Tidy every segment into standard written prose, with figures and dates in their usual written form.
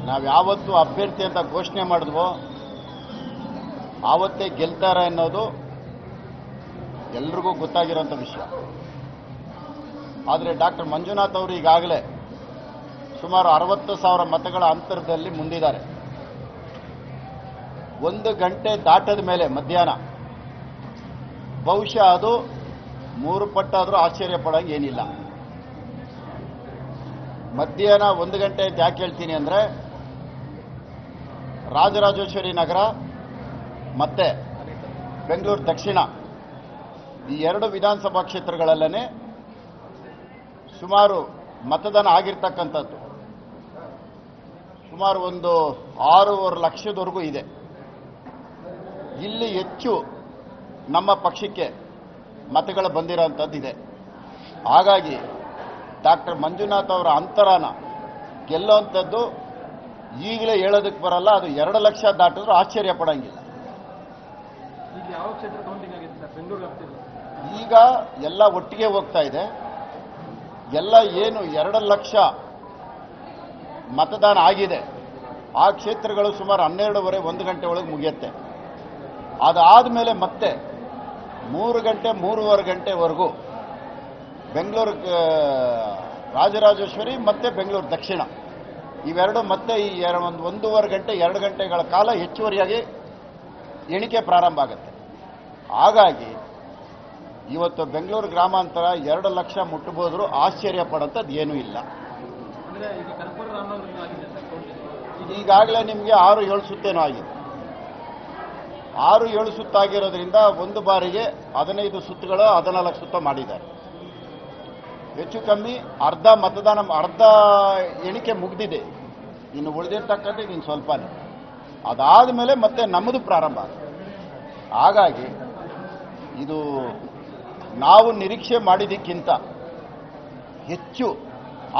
ನಾವು ಯಾವತ್ತು ಅಭ್ಯರ್ಥಿ ಅಂತ ಘೋಷಣೆ ಮಾಡಿದ್ವೋ ಆವತ್ತೇ ಗೆಲ್ತಾರೆ ಅನ್ನೋದು ಎಲ್ರಿಗೂ ಗೊತ್ತಾಗಿರೋಂಥ ವಿಷಯ. ಆದರೆ ಡಾಕ್ಟರ್ ಮಂಜುನಾಥ್ ಅವರು ಈಗಾಗಲೇ ಸುಮಾರು 60,000 ಮತಗಳ ಅಂತರದಲ್ಲಿ ಮುಂದಿದ್ದಾರೆ. 1 ಗಂಟೆ ದಾಟದ ಮೇಲೆ ಮಧ್ಯಾಹ್ನ ಬಹುಶಃ ಅದು 3 ಪಟ್ಟಾದರೂ ಆಶ್ಚರ್ಯ ಪಡೋಂಗೆ ಏನಿಲ್ಲ. ಮಧ್ಯಾಹ್ನ 1 ಗಂಟೆ ಅಂತ ಯಾಕೆ ಹೇಳ್ತೀನಿ ಅಂದರೆ, ರಾಜರಾಜೇಶ್ವರಿ ನಗರ ಮತ್ತೆ ಬೆಂಗಳೂರು ದಕ್ಷಿಣ ಈ 2 ವಿಧಾನಸಭಾ ಕ್ಷೇತ್ರಗಳಲ್ಲೇ ಸುಮಾರು ಮತದಾನ ಆಗಿರ್ತಕ್ಕಂಥದ್ದು ಸುಮಾರು ಒಂದು 6.5 ಲಕ್ಷದವರೆಗೂ ಇದೆ. ಇಲ್ಲಿ ಹೆಚ್ಚು ನಮ್ಮ ಪಕ್ಷಕ್ಕೆ ಮತಗಳು ಬಂದಿರೋಂಥದ್ದಿದೆ. ಹಾಗಾಗಿ ಡಾಕ್ಟರ್ ಮಂಜುನಾಥ್ ಅವರ ಅಂತರನ ಗೆಲ್ಲುವಂಥದ್ದು ಈಗಲೇ ಹೇಳೋದಕ್ಕೆ ಬರಲ್ಲ. ಅದು 2 ಲಕ್ಷ ದಾಟಿದ್ರು ಆಶ್ಚರ್ಯ ಪಡಂಗಿಲ್ಲ. ಈಗ ಎಲ್ಲ ಒಟ್ಟಿಗೆ ಹೋಗ್ತಾ ಇದೆ. ಎಲ್ಲ ಏನು 2 ಲಕ್ಷ ಮತದಾನ ಆಗಿದೆ ಆ ಕ್ಷೇತ್ರಗಳು ಸುಮಾರು 12:30 1 ಗಂಟೆ ಒಳಗೆ ಮುಗಿಯುತ್ತೆ. ಅದಾದಮೇಲೆ ಮತ್ತೆ 3 ಗಂಟೆ 3:15 ಗಂಟೆವರೆಗೂ ಬೆಂಗಳೂರು ರಾಜರಾಜೇಶ್ವರಿ ಮತ್ತೆ ಬೆಂಗಳೂರು ದಕ್ಷಿಣ ಇವೆರಡು ಮತ್ತೆ ಈ 1.5 ಗಂಟೆ 2 ಗಂಟೆಗಳ ಕಾಲ ಹೆಚ್ಚುವರಿಯಾಗಿ ಎಣಿಕೆ ಪ್ರಾರಂಭ ಆಗುತ್ತೆ. ಹಾಗಾಗಿ ಇವತ್ತು ಬೆಂಗಳೂರು ಗ್ರಾಮಾಂತರ 2 ಲಕ್ಷ ಮುಟ್ಟಬೋದ್ರೂ ಆಶ್ಚರ್ಯ ಪಡೋಂಥದ್ದು ಏನೂ ಇಲ್ಲ. ಈಗಾಗಲೇ ನಿಮಗೆ 6-7 ಸುತ್ತೇನೋ ಆಗಿದೆ. 6-7 ಸುತ್ತಾಗಿರೋದ್ರಿಂದ ಒಂದು ಬಾರಿಗೆ 15 ಸುತ್ತುಗಳು 14 ಸುತ್ತ ಮಾಡಿದ್ದಾರೆ. ಹೆಚ್ಚು ಕಮ್ಮಿ ಅರ್ಧ ಎಣಿಕೆ ಮುಗಿದಿದೆ. ಇನ್ನು ಉಳಿದಿರ್ತಕ್ಕಂಥ ಇನ್ನು ಸ್ವಲ್ಪನೇ. ಅದಾದ ಮೇಲೆ ಮತ್ತೆ ನಮ್ಮದು ಪ್ರಾರಂಭ ಆಗುತ್ತೆ. ಹಾಗಾಗಿ ಇದು ನಾವು ನಿರೀಕ್ಷೆ ಮಾಡಿದ್ದಕ್ಕಿಂತ ಹೆಚ್ಚು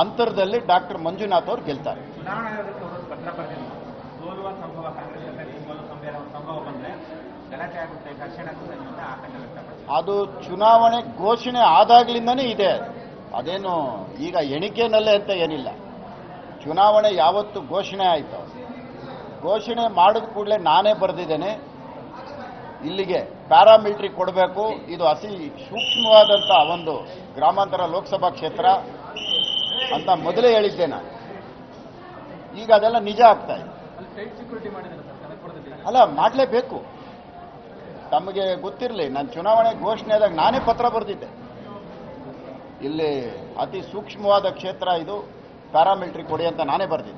ಅಂತರದಲ್ಲಿ ಡಾಕ್ಟರ್ ಮಂಜುನಾಥ್ ಅವರು ಗೆಲ್ತಾರೆ. ಅದು ಚುನಾವಣೆ ಘೋಷಣೆ ಆದಾಗ್ಲಿಂದನೇ ಇದೆ. ಅದೇನು ಈಗ ಎಣಿಕೆನಲ್ಲೇ ಅಂತ ಏನಿಲ್ಲ. ಚುನಾವಣೆ ಯಾವತ್ತು ಘೋಷಣೆ ಆಯಿತು, ಘೋಷಣೆ ಮಾಡಿದ ಕೂಡಲೇ ನಾನೇ ಬರೆದಿದ್ದೇನೆ, ಇಲ್ಲಿಗೆ ಪ್ಯಾರಾಮಿಲಿಟರಿ ಕೊಡಬೇಕು. ಇದು ಅತಿ ಸೂಕ್ಷ್ಮವಾದಂಥ ಒಂದು ಗ್ರಾಮಾಂತರ ಲೋಕಸಭಾ ಕ್ಷೇತ್ರ ಅಂತ ಮೊದಲೇ ಹೇಳಿದ್ದೆ ನಾನು. ಈಗ ಅದೆಲ್ಲ ನಿಜ ಆಗ್ತಾ ಇದೆ. ಅಲ್ಲ, ಮಾಡಲೇಬೇಕು. ತಮಗೆ ಗೊತ್ತಿರಲಿ, ನಾನು ಚುನಾವಣೆ ಘೋಷಣೆ ಆದಾಗ ನಾನೇ ಪತ್ರ ಬರೆದಿದ್ದೆ. ಇಲ್ಲಿ ಅತಿ ಸೂಕ್ಷ್ಮವಾದ ಕ್ಷೇತ್ರ ಇದು, ಪ್ಯಾರಾಮಿಲಿಟರಿ ಕೊಡಿ ಅಂತ ನಾನೇ ಬರೆದಿದ್ದೆ.